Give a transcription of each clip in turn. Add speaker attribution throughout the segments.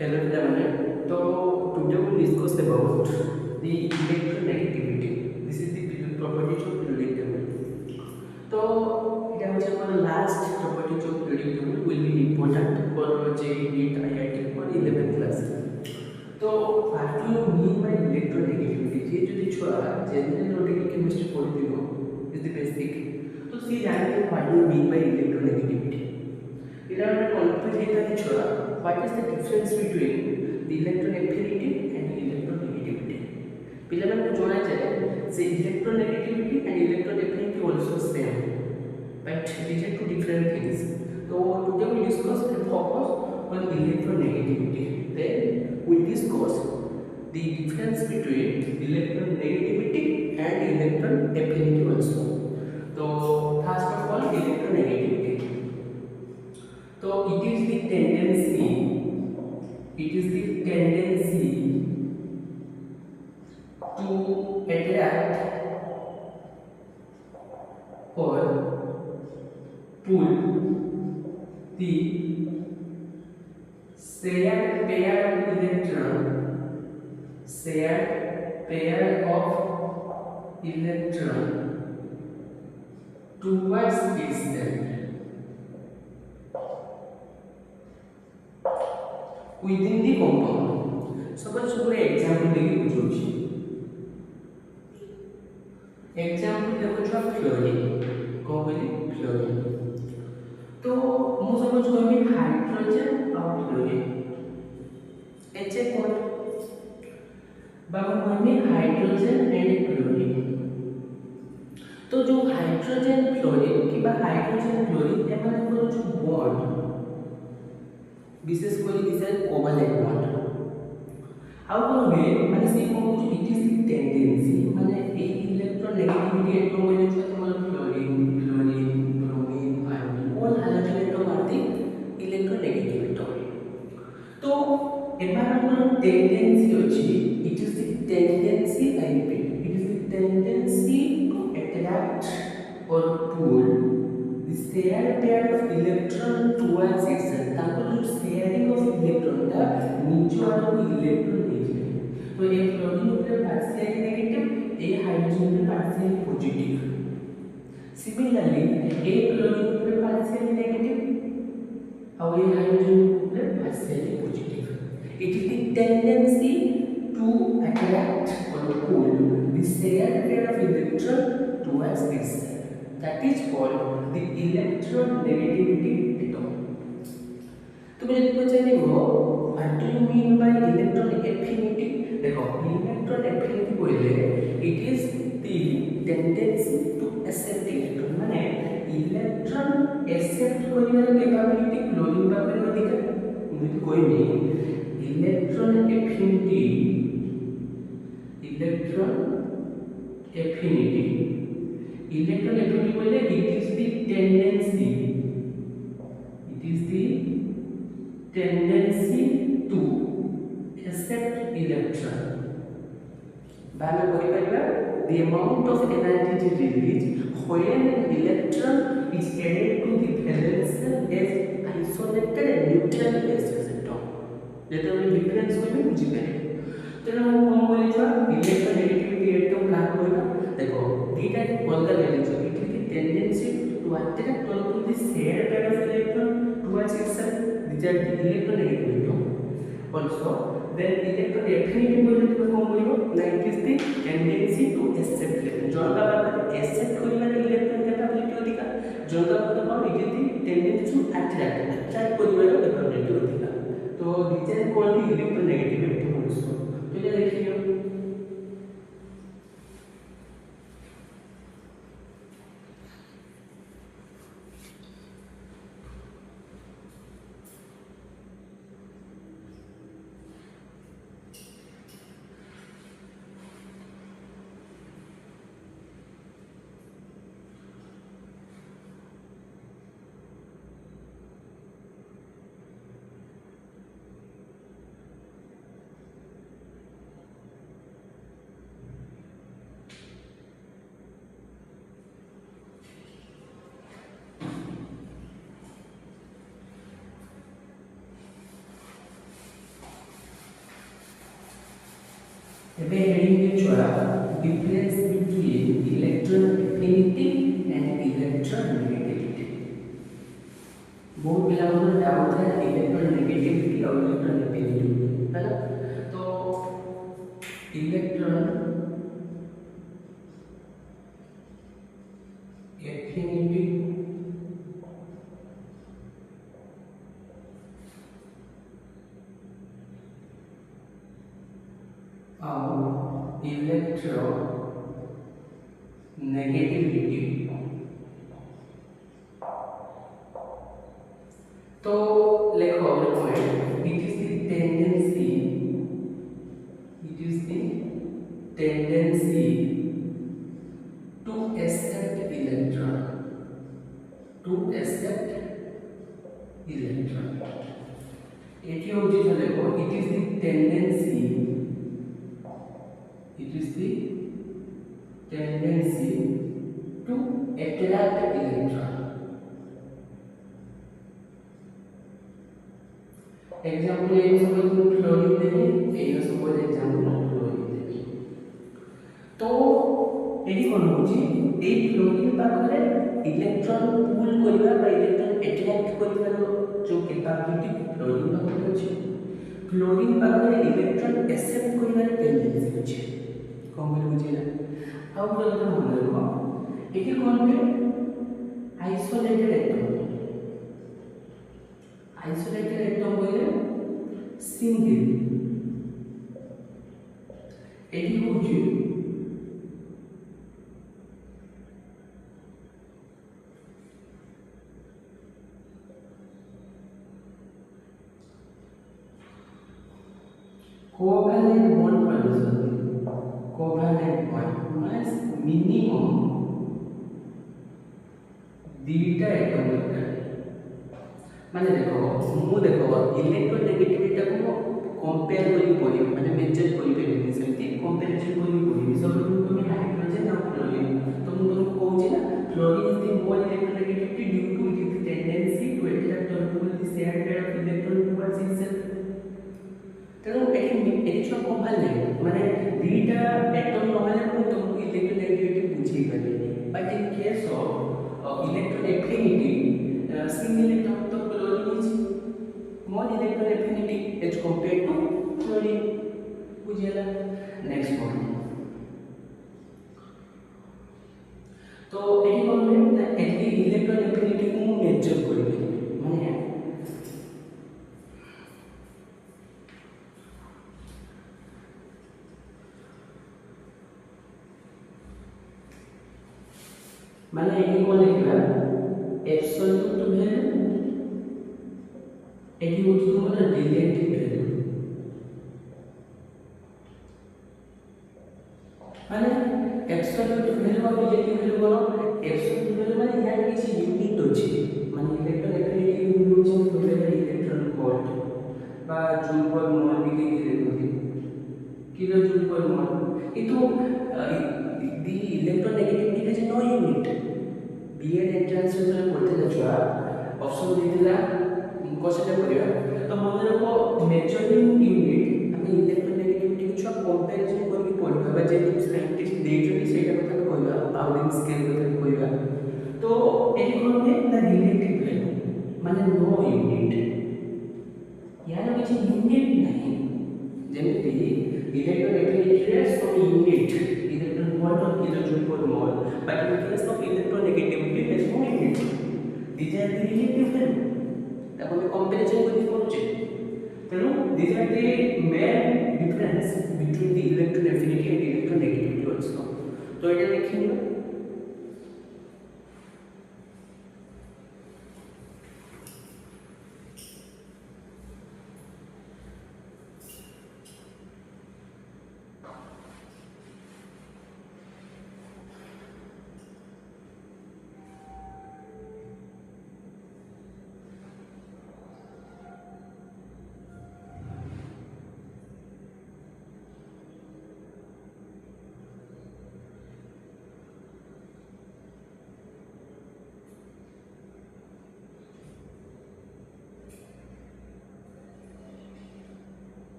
Speaker 1: Hello everyone. So today we will discuss about the electronegativity. This is the properties of periodic table. So it was our last properties of periodic table will be important for JEE NEET IIT for 11th class. So what do you mean by electronegativity? ये जो छुआ general organic chemistry पढ़ी is the basic. तो सी जानते what do you mean by electronegativity? It is confused छुआ what is the difference between the electron affinity and electronegativity. पिलाମାନଙ୍କୁ ଜଣା ଯାଏ ସେ electronegativity and electron affinity also same, but these are two different things. So today we discuss and focus on electronegativity. Then we discuss the difference between electronegativity and electron affinity also. So first of all, electronegativity. So it is the tendency to attract or pull the shared pair of electron towards itself within the compound. Suppose you example देखिए बुझाऊँ. Example देखो छुआ fluorine कौन बोली fluorine. तो मु समझ कहबी hydrogen और फ्लोरीन एचे कोन बाबू कहबी हाइड्रोजन एंड फ्लोरीन. तो जो हाइड्रोजन फ्लोरीन कि हाइड्रोजन फ्लोरीन एमानकर जो बॉन्ड विशेष कर दिस इज कोवैलेंट बॉन्ड. हाउ कोन हुए माने से कोन जो इट इज द टेंडेंसी माने ए इलेक्ट्रोनेगेटिविटी एटम माने जो तमल fluorine bromine iodine all hydrogen atom are the electronegative atom. तो एमानकर टेंडेंसी अछि it is the tendency I repeat it is the tendency to attract or pull the shared pair of electron towards itself. ताको जो sharing of electron ता नीचे वाला को electron देखे. तो ये फ्लोरीन ऊपर partially negative, ये हाइड्रोजन ऊपर partially positive. Similarly, ये फ्लोरीन ऊपर partially negative और ये हाइड्रोजन ऊपर partially positive. It is the tendency to attract or pull the shared pair of electron towards itself. That is called the electronegativity atom. तो मुझे पचारिबो what do you mean by electron affinity? देखो electron affinity बोले it is the tendency to accept electron माने electron accept करिवार capability chlorine पाखरे अधिक मुझे कोई नहीं electron affinity electron बोले it is the tendency to accept electron. बाला कोई परिवा the amount of energy released when an electron is added to the valence shell as isolated and neutral gaseous atom. जेते हम difference को भी बुझी पारे. तेना हम कोन बोले छ इलेक्ट्रोनेगेटिविटी एटम का होइबा देखो दीटा अलग values it is the tendency to attract और to the share pair of electron towards itself this are the electronegative atom. Also then electron affinity बोले तो कोन बोलिबो like is the tendency to accept electron जोगा बाबा accept करिवार electron capability अधिका जोगा बाबा it is the tendency to attract करिवार कैपेबिलिटी अधिका. तो this are called the electronegative atom also. तो ये देखिए ଏବେ heading ଦେଖିବା difference between electron affinity and electron negativity। बहुत पिला को डाउट है इलेक्ट्रॉन नेगेटिविटी और इलेक्ट्रॉन एफिनिटी है ना। तो इलेक्ट्रॉन एफिनिटी और इलेक्ट्रॉन नेगेटिविटी। तो लिखो point it is the tendency to accept electron एटी होची जो लिखो it is the tendency to attract electron। Example ये सपोज फ्लोरीन देबे ये सपोज एग्जांपल फ्लोरीन देबे। तो एडी कोन होची ए फ्लोरीन पाखरे इलेक्ट्रॉन पुल करबा बा इलेक्ट्रॉन अट्रैक्ट करबार जो कैपेबिलिटी फ्लोरीन पाखरे अछि। फ्लोरीन पाखरे इलेक्ट्रॉन एक्सेप्ट करबार टेंडेंसी अछि। कोन बोल बुझिला आउ प्रकार मन रखो एटी कोन बे आइसोलेटेड एटम बोले सिंगल एटी होची covalent bond produce covalent bond means minimum दीटा एटम दरकार। माने देखो इलेक्ट्रॉन नेगेटिविटी को कंपेयर करी पड़ी माने मेजर करी पड़ी सेमती कंपैरिजन करी पड़ी सब तुम हाइड्रोजन और फ्लोरीन तो मैं तुमको कहूँ ना fluorine is the more electron negativity due to its tendency to attract और pull the share pair of electron towards itself. तेणु एटी जो कोवैलेंट माने दीटा एटम नहले को तुमको इलेक्ट्रॉन नेगेटिविटी बुझी पारे but in case of electron affinity single atom तो fluorine is more electron affinity as compared to fluorine बुझियला। नेक्स्ट पॉइंट तो एटी कोन में एटी इलेक्ट्रॉन एफिनिटी को मेजर करिवे माने एटी कोन लिखिबा एब्सोल्यूट वैल्यू एटी होची तुम्हारा रिलेटिव वैल्यू माने एब्सोल्यूट वैल्यू और रिलेटिव वैल्यू करो। एब्सोल्यूट वैल्यू माने यार किसी यूनिट अछि माने इलेक्ट्रॉन एफिनिटी यूनिट होची टोटल इलेक्ट्रॉन वोल्ट बा जूल पर मोल भी के देखोती किलो जूल पर मोल इतो the electron negativity has no unit. BEd entrance में पढ़ते जाछुआ ऑप्शन देतिला कोसेटा करिया तो मन रखो मेजरिंग यूनिट हम इलेक्ट्रॉन नेगेटिविटी को छ कंपैरिजन करके पढ़बा बा जे साइंटिस्ट देजो सेटा कथा कहबा पाउलिंग स्केल कथा कहबा। तो एटी कोन में द रिलेटिव वैल्यू माने नो यूनिट यार किछ यूनिट नहीं जेमिति इलेक्ट्रॉन एफिनिटी रे सम यूनिट इलेक्ट्रॉन वोल्ट और kilo joule per mole but in case of electron negativity there is no unit these are the relative value ताको मैं comparison करि पहुंचे। तेणु these are the main difference between the electron affinity and electron negativity also। तो এটা देखिए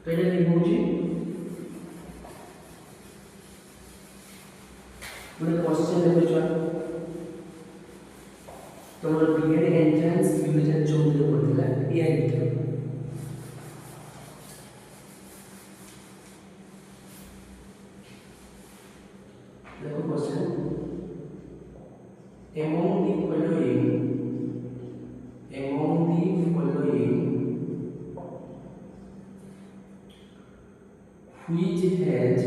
Speaker 1: तो ये लिखुची गोटे क्वेश्चन देखुछ तुम बीएड एंट्रेंस 2014 पड़ता या देखो question among the following which has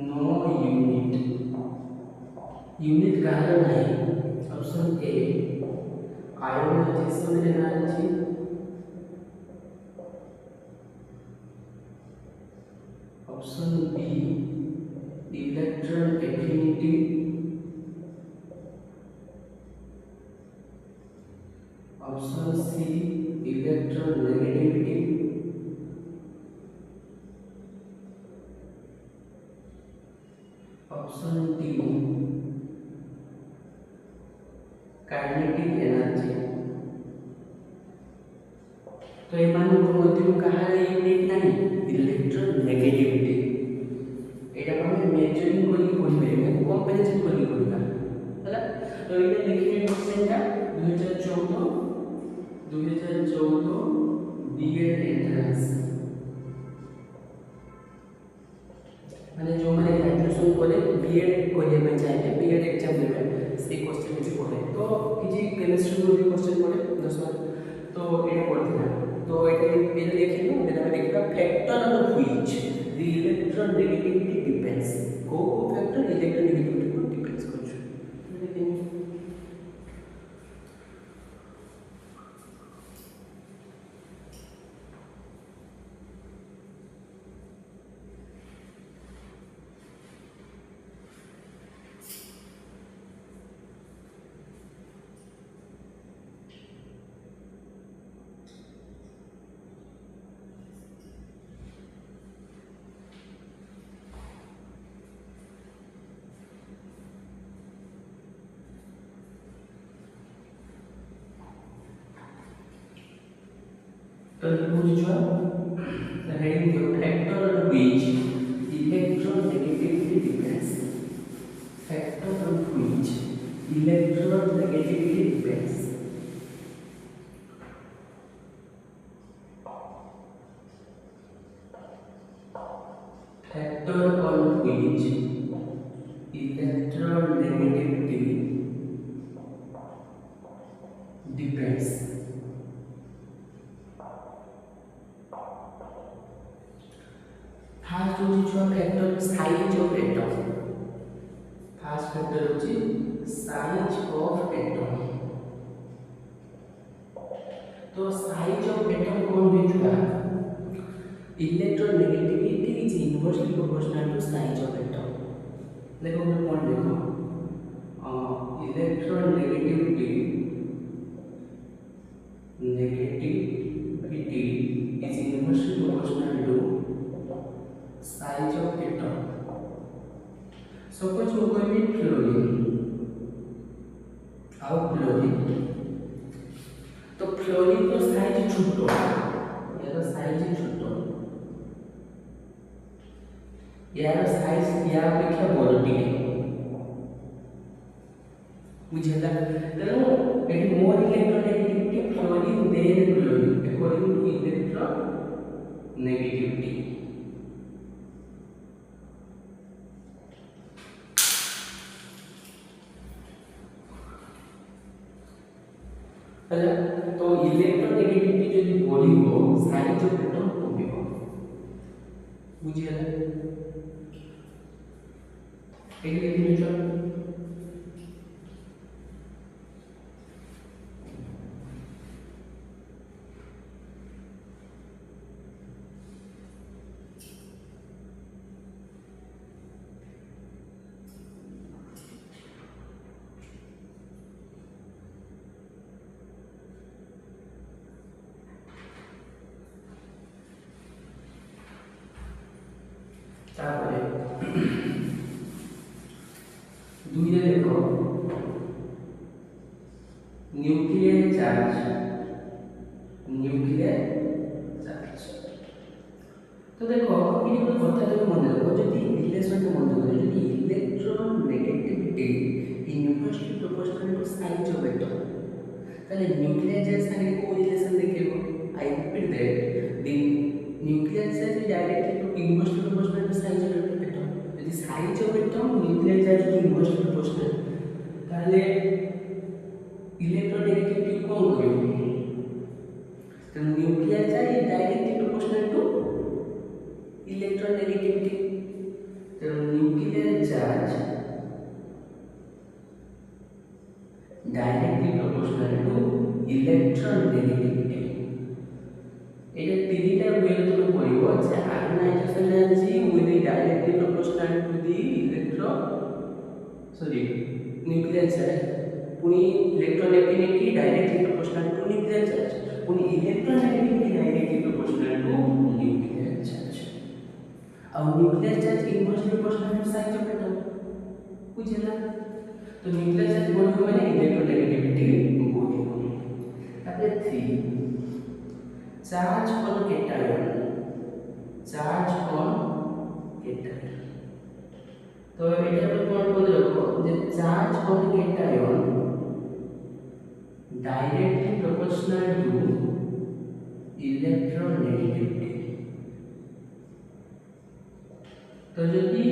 Speaker 1: no unit कहाँ नहीं option A ionisation energy option B electron affinity option C electron negativity option D kinetic energy तो एमानक मध्यम कहार यूनिट नहीं इलेक्ट्रॉन नेगेटिविटी एटा हम मेजरिंग करी पढिबे कंपैरिजन करी पढिबा हला तो एटा देखिए क्वेश्चनटा 2014 बीएड एंट्रेंस माने जो माने ग्रेजुएशन करे बीएड करिया में चाहिए बीएड एग्जाम देबे से क्वेश्चन किछि पड़े तो किछि केमिस्ट्री में भी क्वेश्चन पड़े 10 मार्क तो एटा पड़थिला तो एटा देखियो एटा देखिबा factor of which the electron negativity depends को फैक्टर इलेक्ट्रॉन नेगेटिविटी को डिपेंड्स करछ देखिए तो the heading the factor on which electron negativity depends. Factor on which electron negativity depends. Factor on which electron negativity depends. First factor size of atom. First factor is size of atom. तो size of atom कौन होइछुआ electron negativity is inversely proportional to size of atom देखो मैं कौन देखो electron negativity is inversely proportional to size of atom. Suppose we go with fluorine. How fluorine? तो fluorine तो size छोटो, यार size छोटो, यार size या अपेक्षा बड़ टिके, बुझेला? तेणु eighty more electronegativity fluorine than fluorine according to electron negativity. तो इलेक्ट्रॉन नेगेटिविटी जदि बढ़िबो साइज ऑफ एटम कमिबो बुझियला एके देखियो तापरे दुइरे देखो न्यूक्लियर चार्ज तो देखो ये गोटे कथा तुम मन रख जब रिलेसन मन रख जब electron negativity inversely proportional to size of atom ताले न्यूक्लियर चार्ज साथे को रिलेशन देखिबो I repeat that the nuclear charge is directly inversely proportional to size of atom यदि size of atom nuclear charge की inversely proportional ताले electron negativity कौन करियो तो nuclear charge is directly proportional to electron negativity तो nuclear charge directly proportional to electron negativity एटा तीनटा वे तुम पढ़िबो जे ionisation energy will directly proportional to the electron sorry nuclear charge पुनी electron negativity directly proportional to nuclear charge पुनी electron negativity directly proportional to nuclear charge और nuclear charge inversely proportional to size of atom बुझला तो nuclear charge बोल माने electron negativity बोल तापर 3 charge on cation तो এটা আমরা কোন বলে রাখবো যে charge on cation directly proportional to electron negativity তো যদি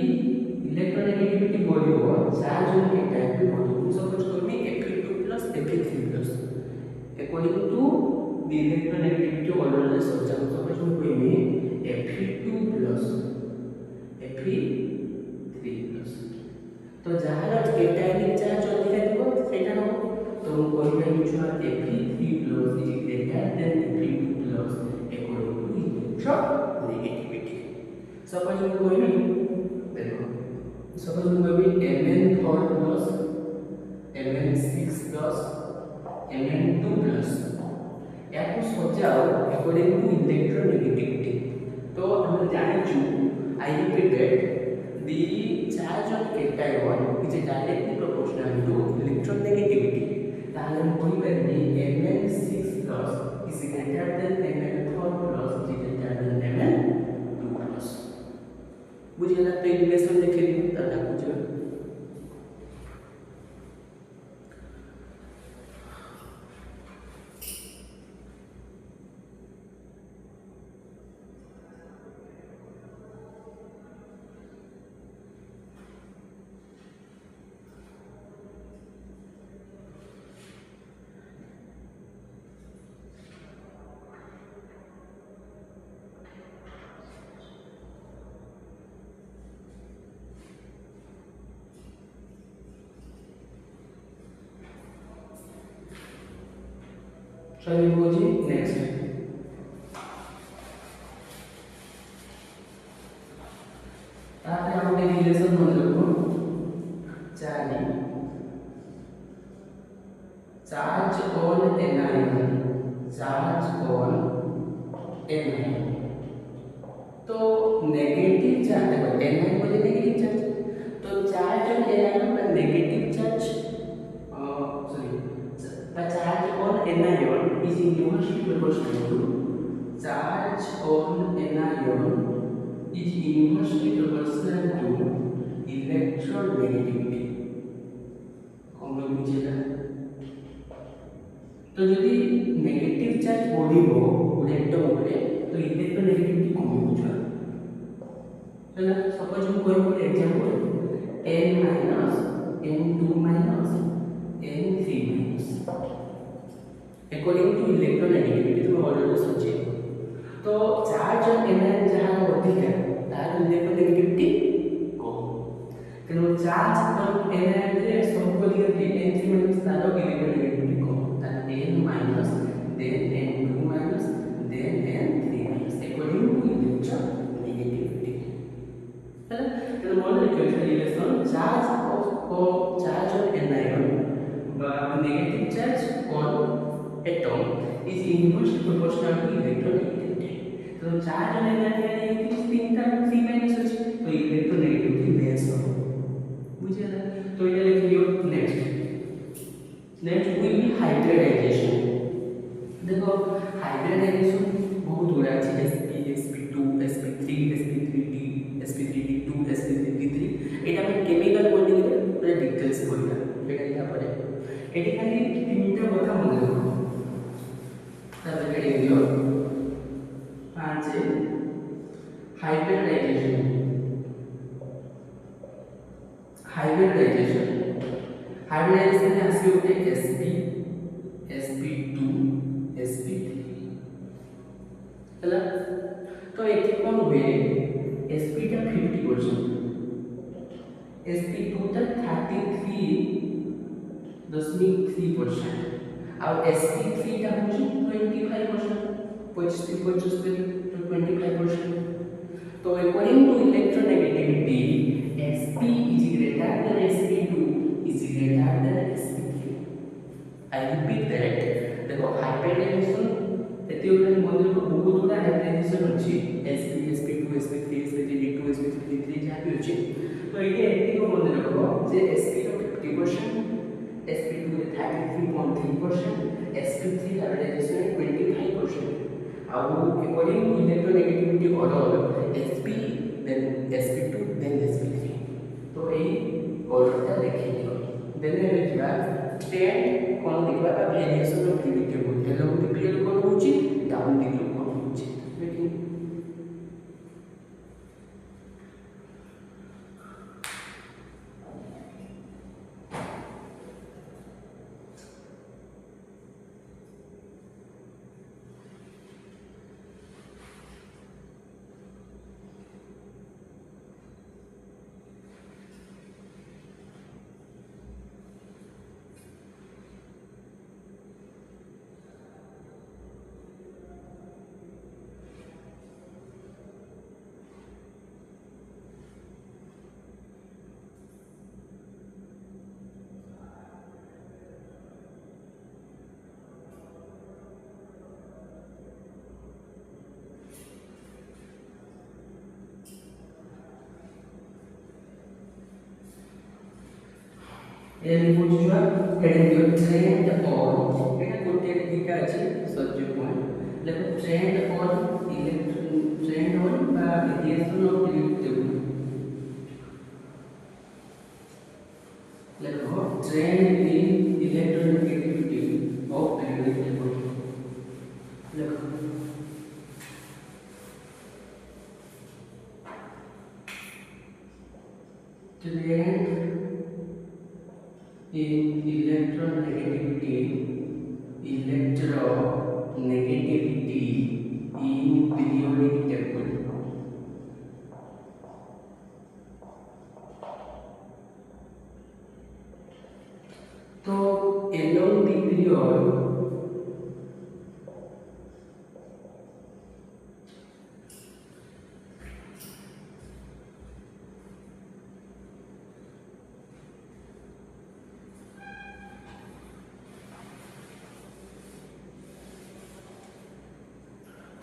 Speaker 1: ইলেকট্রন নেগেটিভিটি বলিব চার্জ অন ক্যাটায়ন বলিব সপোজ করবি Fe2 Fe3 according to the electron negativity order subject suppose हम कहबे Fe2 Fe3 तो जहां कैटायनिक चार्ज अधिक दिबो सेटा हम तो हम कहबे छुआ Fe3 is greater than Fe2 according to electron negativity suppose हम कहबे देखो suppose हम कहबे Mn4 Mn6 Mn2 या को सजाओ according to electron negativity तो हम जाने छु I repeat that the charge of cation is directly proportional to electron negativity ताले हम कोई परबे Mn6 is greater than Mn4 is greater than Mn2 बुझला तो रिलेशन देखे ताला बुझो Shall we go next? ताकि हम एक रिलेशन बन रखो चार्ज ऑन एनायन तो नेगेटिव चार्ज देखो एनायन बोले नेगेटिव चार्ज तो चार्ज ऑन एनायन का negative charge the charge on anion is inversely proportional to charge on anion is inversely proportional to electron negativity कौन लोग बुझेगा तो यदि नेगेटिव चार्ज बढ़िबो गोटे एटम ऊपर तो इलेक्ट्रॉन नेगेटिविटी कम होजा चला सपोज हम कोई गोटे example n - n2 - n3 according to electron negativity तुम ऑर्डर समझे तो चार्ज ऑन एनायन जहां अधिक है तार इलेक्ट्रॉन नेगेटिविटी कम तेनो चार्ज ऑन एनायन रे सब को लिखे n3 - तार इलेक्ट्रॉन नेगेटिविटी कम तार n - then n2 - then n3 according to electron negativity तो model equation relation charge on anion negative charge on atom is inversely proportional to electron negativity. तो charge on anion is 3 minus ଅଛି तो electron negativity less हो बुझिला तो ये लिखियो next will be hybridization देखो hybridization बहुत गुड़ा ଅଛି sp sp2 sp3 sp3 sp3d sp3d2 sp3d3 এটা আমি কেমিক্যাল বলতে গেলে পুরো ডিটেইলস বললাম এটা লিখা পড়ে এটি খালি তিনটা কথা মনে রাখো তারপরে এটা দিও আছে hybridization hybridization hybridization में आसके होते हैं sp sp2 sp3 ହେଲା ତ ଏଠି କ'ଣ ହୁଏ sp ଟା 50% sp2 ଟା 33.3% ଆଉ sp3 ଟା ହଉଛି 25% 25% तो according to electronegativity sp is greater than sp2 is greater than sp3 I repeat that देखो हाइब्रिडाइजेशन एते ओकरा मॉडल को बहुत गुना हाइब्रिडाइजेशन अछि sp sp2 sp3 sp3d2 sp3d3 जहाँ भी अछि तो ये एते को मॉडल रखो जे sp का 50% sp2 रे 33.3% sp3 हाइब्रिडाइजेशन 25% और according to electronegativity order sp then sp2 then sp3 तो ये ऑर्डर लिखिए देन हमें क्या स्टैंड कौन देखबा का variation of period table hello the period कौन होची डाउन द ग्रुप कौन होची लेकिन ये लिखुछुआ हेडिंग दियो ट्रेंड और एटा गोटे दिका अछि सब्जेक्ट पॉइंट देखो ट्रेंड और इलेक्ट्रॉन ट्रेंड और बा वेरिएशन ऑफ पीरियड टेबल देखो trend in electronegativity of period table देखो trend in electronegativity in periodic table तो along the period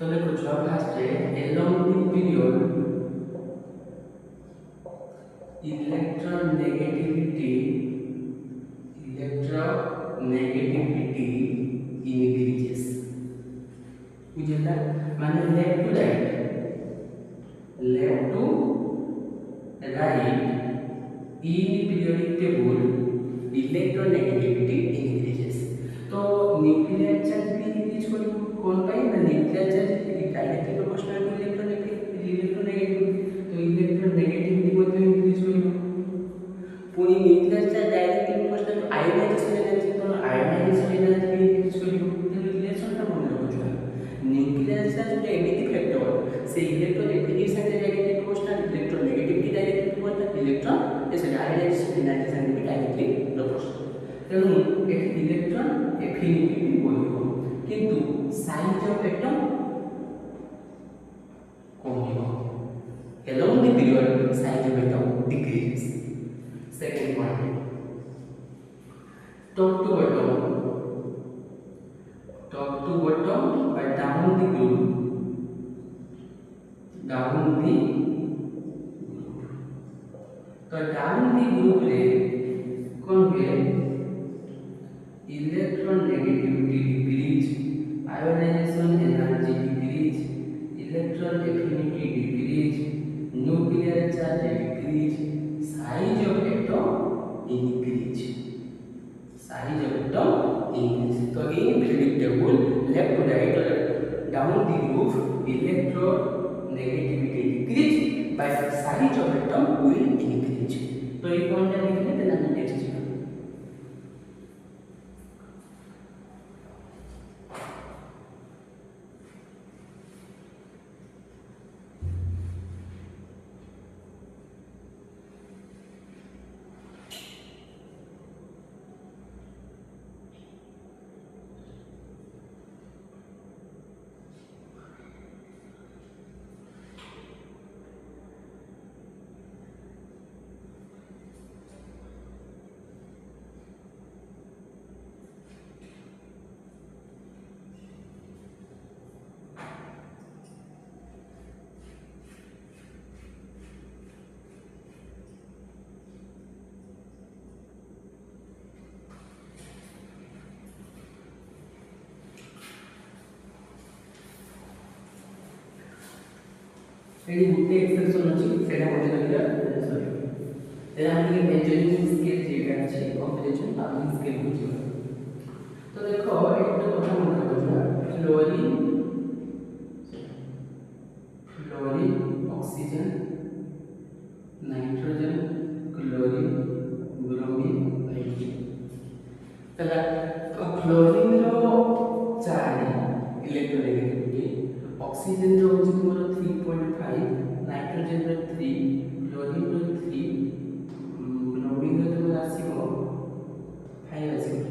Speaker 1: तो देखो जब लास्ट है along the period electronegativity increases बुझला माने left to right in periodic table electronegativity increases तो न्यूक्लियर चार्ज भी इंक्रीज करियो कोन पाई ना nuclear charge directly proportional to electronegative तो इलेक्ट्रोनेगेटिविटी मध्ये इंक्रीज करियो पूरी nuclear charge directly proportional to ionisation energy तो आयोनाइजेशन एनर्जी भी इंक्रीज करियो तो रिलेशन ता मन रखो न्यूक्लियर चार्ज जो एमिति फैक्टर से इलेक्ट्रोनेगेटिव से directly proportional electronegativity directly proportional electron ऐसे आयोनाइजेशन एनर्जी से भी डायरेक्टली प्रोपोर्शनल तेणु एक इलेक्ट्रॉन एफिनिटी भी बोलिबो किंतु साइज ऑफ एटम कमिबो along the period size of atom decreases second point top to bottom but down the group तो down the group रे कोन हुए electron negativity decrease ionization energy decrease electron affinity decrease, nuclear charge decrease, size of atom increase. Size of atom increase. So in periodic table, left to right or down the groove, electronegativity decrease by size of atom will increase. So if one time we then next chapter. ଏଠି ଗୋଟେ expression ଅଛି ସେଇଟା ମନେ ରଖିବା ସରି ତେଣୁ ଆମେ ଟିକେ measuring scale ଯେଟା ଅଛି କମ୍ପାରିଜନ୍ ପାଉଲିଂ ସ୍କେଲ୍କୁ ଯିବା ତ ଦେଖ ଏଠି ଗୋଟେ କଥା ମନେ ରଖିବା fluorine oxygen nitrogen chlorine bromine hydrogen ତାହେଲେ ଫ୍ଲୋରିନ୍ର 4 ଇଲେକ୍ଟ୍ରୋନେଗେଟିଭିଟି ऑक्सीजन रो होची तुम्हारा 3.5 नाइट्रोजन रो 3 क्लोरीन रो 3 ब्रोमीन रो तुम्हारा आसीबो 5 आसीबो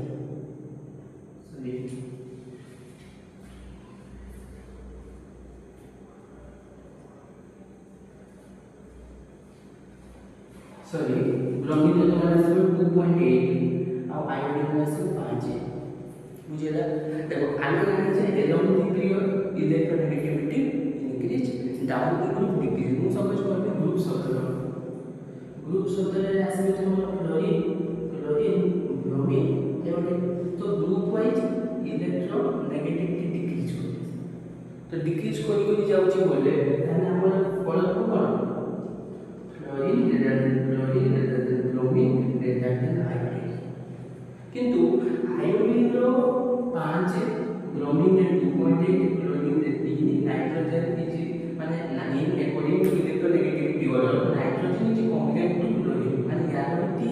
Speaker 1: सॉरी ब्रोमीन रो तुम्हारा आसीबो 2.8 और आयोडीन रो आसीबो 5 बुझेला देखो आयोडीन जे along the period electronegativity increase down the group decrease मु समझ करबे ग्रुप शब्द रे आसीबे तुमर क्लोरीन ब्रोमीन एवं तो ग्रुप वाइज इलेक्ट्रोनेगेटिविटी डिक्रीज कर तो डिक्रीज करी जाउची बोले ताने हमर पड़त को कोन chlorine greater than bromine greater than iodine किंतु आयोडीन रो 5 ब्रोमीन रे 2.8 क्लोरीन रे 3 नाइट्रोजन इज माने इन according to electronegativity order nitrogen is combined to chlorine माने यार भी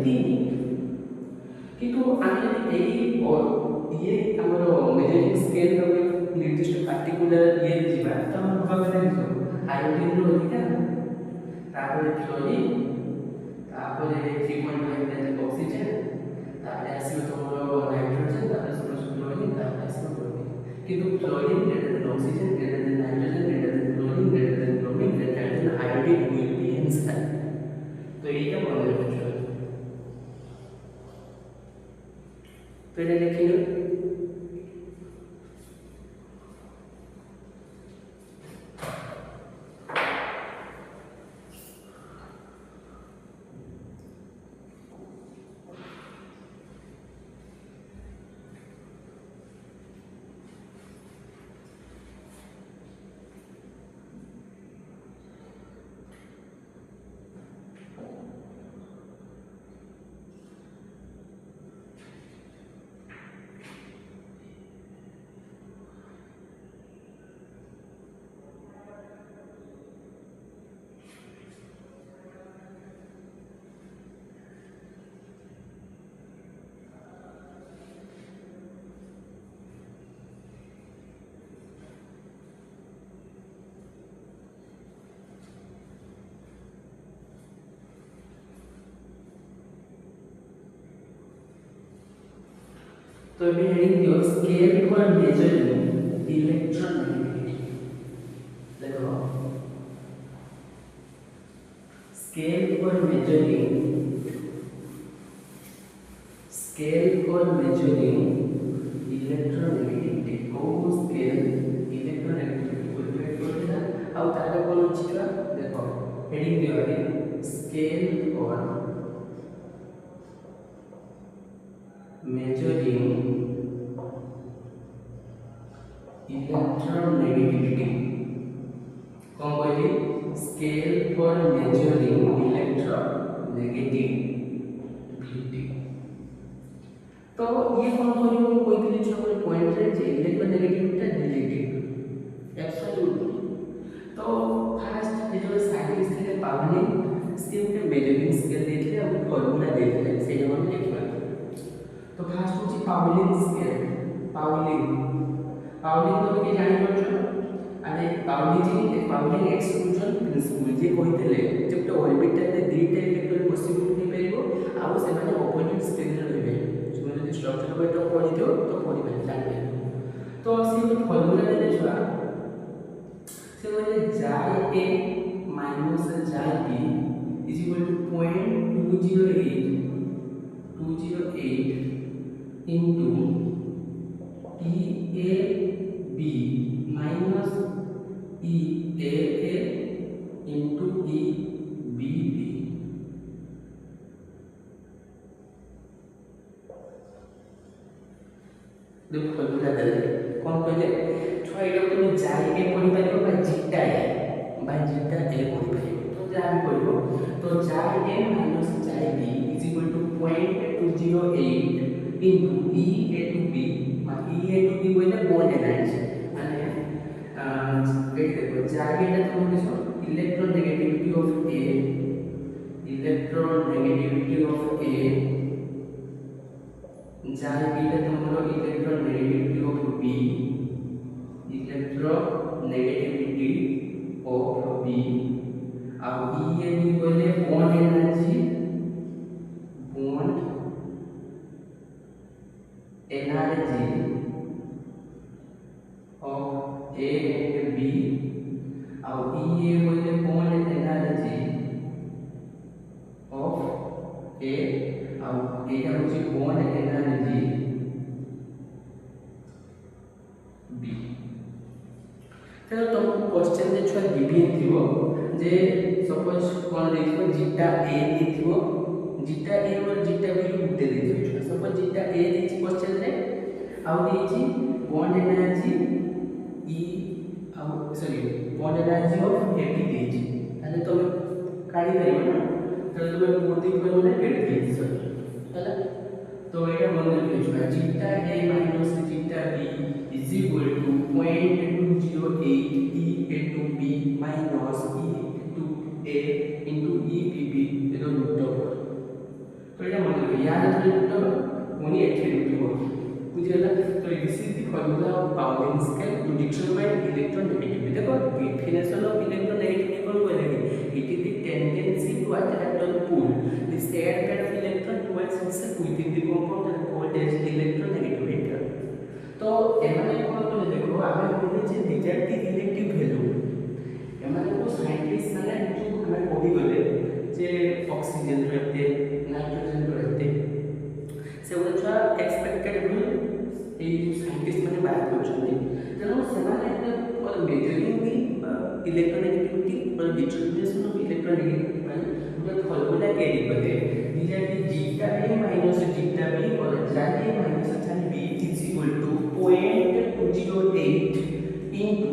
Speaker 1: 3 किंतु आने और ये हमरो मेजरिंग स्केल रो निर्दिष्ट पार्टिकुलर ये जीवा तो हम भाबना देखो आयोडीन रो अधिका तापर क्लोरीन तापर 3.5 रे ऑक्सीजन तापर आसीबो तोमरो नाइट्रोजन तापर क्लोरीन तापर आसीबो ब्रोमीन किंतु chlorine greater then oxygen greater than nitrogen greater than chlorine greater than bromine greater than iodine will be inside तो एटा मने रखियो तो एटा लिखियो तो अभी हेडिंग दियो स्केल फॉर मेजरिंग इलेक्ट्रोनेगेटिविटी देखो स्केल फॉर मेजरिंग इलेक्ट्रोनेगेटिविटी को स्केल इलेक्ट्रोनेगेटिविटी को डिवाइड करला आ तारे कोन छिका देखो हेडिंग दियो आगे scale for measuring electron electronegativity कौन कहली स्केल फॉर मेजरिंग इलेक्ट्रोनेगेटिविटी तो ये कौन करियो ମୁଁ କହିଥିଲି ଯେ ଗୋଟେ ପଏଣ୍ଟରେ ଯେ ଇଲେକ୍ଟ୍ରୋନେଗେଟିଭିଟି ରିଲେଟିଭ एब्सोल्युटली तो फास्ट जेतବେଳେ ସାଇଣ୍ଟିଷ୍ଟ ଥିଲେ ପାଉଲି ସେ ଗୋଟେ मेजरिंग स्केल ଦେଇଥିଲେ ଆଉ ଫର୍ମୁଲା ଦେଇଥିଲେ ସେଇଟା ଆମେ ଲେଖିବା तो फास्ट होची पाउलिंग स्केल पाउलिंग पाउलिंग तो के जानि परछो अरे पाउलिंग एक्सक्लूजन प्रिंसिपल जे कहितले जे तो ऑर्बिटल रे दुईटा इलेक्ट्रॉन पॉसिबल हे परबो आ से माने अपोजिट स्पेस रे रहबे जो जे स्ट्रक्चर को तो पढि दियो तो पढि पाए जानि तो से फॉर्मूला दे छुआ से बोले chi A minus chi B is equal to 0.208 into EAB minus EAA into EBB देखो फॉर्मूला दे कौन कहले छुआ एटा तुम जाय ए पढि पारिबो बा जीटा ए पढि पारिबो तो जा भी पढिबो तो जाय ए minus जाय b is equal to 0.208 into E A to B बोले बॉन्ड एनर्जी माने वेट देखो जागे এটা তো বলেছো इलेक्ट्रोनेगेटिविटी ऑफ A जागे এটা তোমার इलेक्ट्रोनेगेटिविटी ऑफ B और E A B बोले bond energy of A and B और EA बोले बॉन्ड एनर्जी of A और एटा होची बॉन्ड एनर्जी B तो तुमको क्वेश्चन जे छुआ गिवन थिवो जे सपोज कोन देखिबो जीटा A दिथिबो जीटा A और जीटा B गुटे दिथिबो सपोज जीटा A दिछि क्वेश्चन रे आउ दिछि बॉन्ड एनर्जी E आउ sorry bond energy of AB दिछि ताले तो काढी परिबो ना तो तुम पूर्ति फॉर्मूला एड दिछि सॉरी हला तो एटा मन रखियो zeta A minus zeta B is equal to 0.208 E into B minus E into A into EBB ಇದು ರೂಟ್ ಓವರ್ तो एटा मन रखियो याद रखियो रूट ओवर ओनी एठी रूट ओवर बुझियला तो this is the formula of Pauling scale to determine electronegativity देखो डेफिनेशन ऑफ इलेक्ट्रोनेगेटिविटी कोन बोले it is the tendency to attract और pull this air pad of electron towards itself within the compound that called as electronegativity तो एमाने कोन बोले देखो आमे बोले जे नेगेटिव इलेक्ट्रिक वैल्यू एमाने को साइंटिस्ट माने जो हमें पढी गले जे ऑक्सीजन रहते नाइट्रोजन रहते से वो छा एक्सपेक्टेड भी ए जो साइंटिस्ट माने बात करछन्ती तेनो सेमाने और मेजरिंग दी इलेक्ट्रोनेगेटिविटी और डिटरमिनेशन ऑफ इलेक्ट्रोनेगेटिविटी माने उनका फॉर्मूला के दिबते this is zeta A minus zeta B और जाने minus जाने B is equal to 0.208 into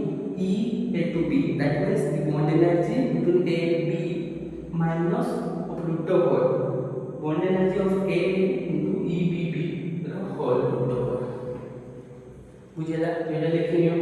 Speaker 1: E A to B that means the bond energy between A and B minus of root over bond energy of A into EBB the whole root over बुझेला तो एटा लिखियो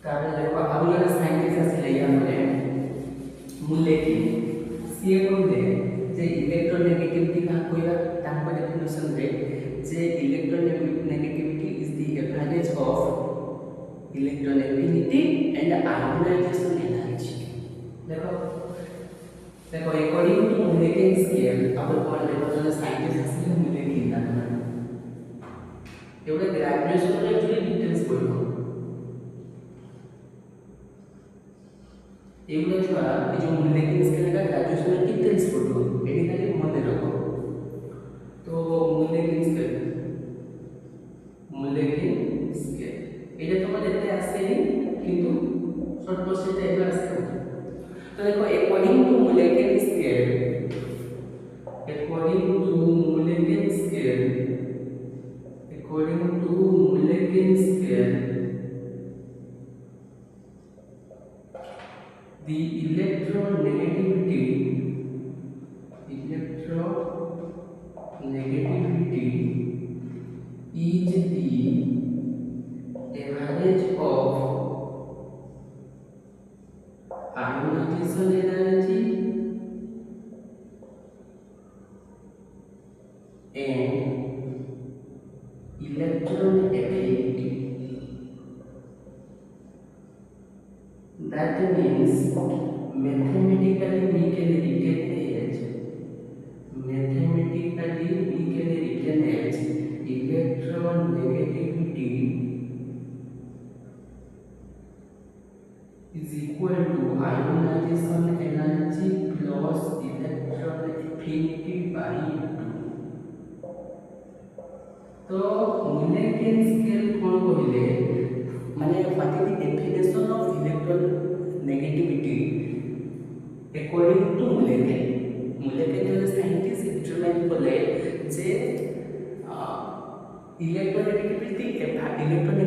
Speaker 1: कारण देखो आउला scientist आसिले यामरे Mulliken सीए कोन दे जे इलेक्ट्रोनेगेटिविटी का कोइबा तांको डेफिनेशन रे जे electronegativity is the average of electronegativity and ionization energy देखो अकॉर्डिंग टू मुलेकी स्केल आपण कोन देखो जो साइंटिस्ट आसिले मुलेकी दाखला एवढे ग्रेजुएशन रे एक्चुअली डिटेल्स पढो एवढा छुआ जो मुलेकी स्केल का ग्रेजुएशन डिटेल्स पढो एडी खाली मन रखो तो मोलेकिन स्केल এটা তোমাদের এতে আসেনি কিন্তু শর্ট কোশ্চেনটা এবার আসছে তো দেখো according to Mulliken scale according to molecular scale the electronegativity is the average of ionization energy and electron affinity. That means mathematically we can written as electron negativity is equal to ionization energy plus electron affinity by 2. तो मोलेकिन scale कोन कहिले माने what is the definition of electron negativity according to Mulliken जो scientist determine करले जे electron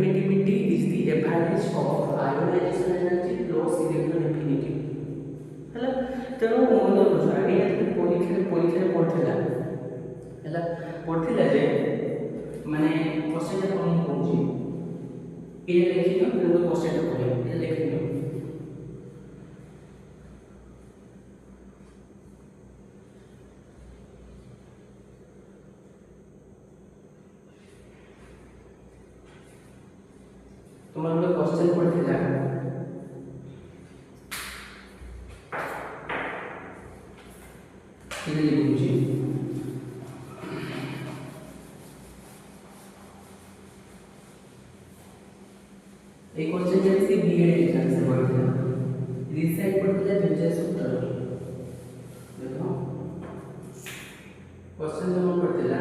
Speaker 1: negativity is the average of ionization energy plus electron affinity हला तो मन रखो आगे परीक्षा पढ़थिला हला पढ़थिला जे माने क्वेश्चन कोन होची ए लिखिनो तो क्वेश्चन को ए लिखिनो तुम्हारा लोग क्वेश्चन पढ़थिला ए लिखुची एक क्वेश्चन जैसे बीएड एग्जाम से पढ़थिला रिसेंट पढ़थिला 2017 देखो क्वेश्चन नंबर पढ़थिला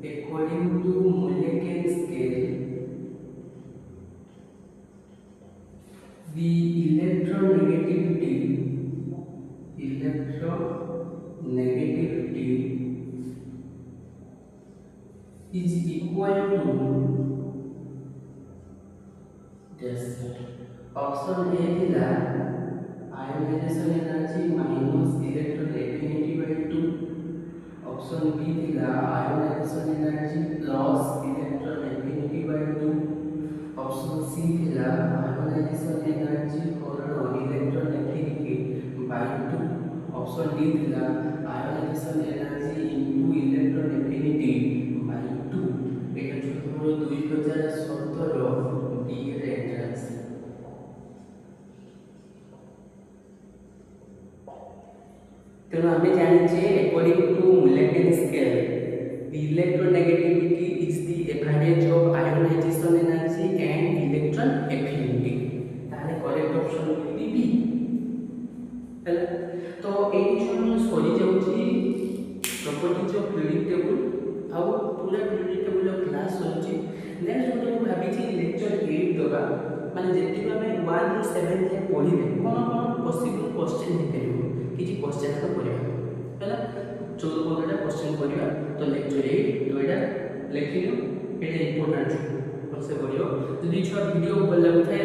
Speaker 1: according to molecular scale the electronegativity is equal to this option A थिला ionization energy minus electron affinity by 2 option B थिला ionization energy plus electron affinity by 2 option C थिला ionization energy और electron affinity by 2 option D थिला ionization energy into electron affinity by 2 এটা ছোট 2017 B এর entrance तेणु आम जाने according to molecular scale the electronegativity is the average of ionization energy and electron affinity ताले करेक्ट ऑप्शन होती बी हैला तो एई जो सॉरी जाउची प्रॉपर्टीज ऑफ पीरियडिक टेबल आउ पूरा पीरियडिक टेबल क्लास होची नेक्स्ट जो भाबी छी लेक्चर 8 दबा माने जेति हमें 1 टू 7 के पढिबे कोन पॉसिबल क्वेश्चन हेतै किछि क्वेश्चन तो पढिबा हैला 14 क्वेश्चन पढिबा तो लेक्चर 8 तो एटा लिखिलो एटा इंपोर्टेंट से पढियो जदि छ वीडियो भल लागुथाय